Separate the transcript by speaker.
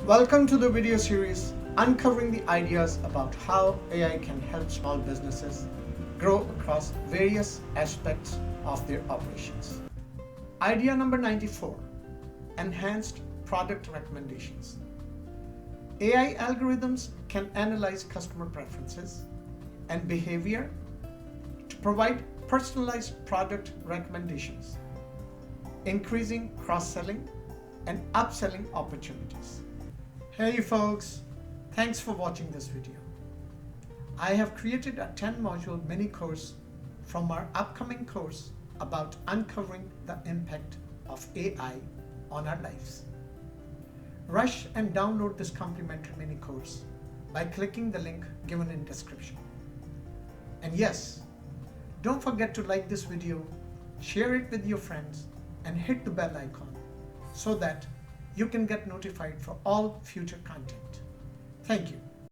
Speaker 1: Welcome to the video series uncovering the ideas about how AI can help small businesses grow across various aspects of their operations. Idea number 94, enhanced product recommendations. AI algorithms can analyze customer preferences and behavior to provide personalized product recommendations, increasing cross-selling and upselling opportunities. Hey folks, thanks for watching this video. I have created a 10-module mini course from our upcoming course about uncovering the impact of AI on our lives. Rush and download this complimentary mini course by clicking the link given in description. And yes, don't forget to like this video, share it with your friends, and hit the bell icon so that you can get notified for all future content. Thank you.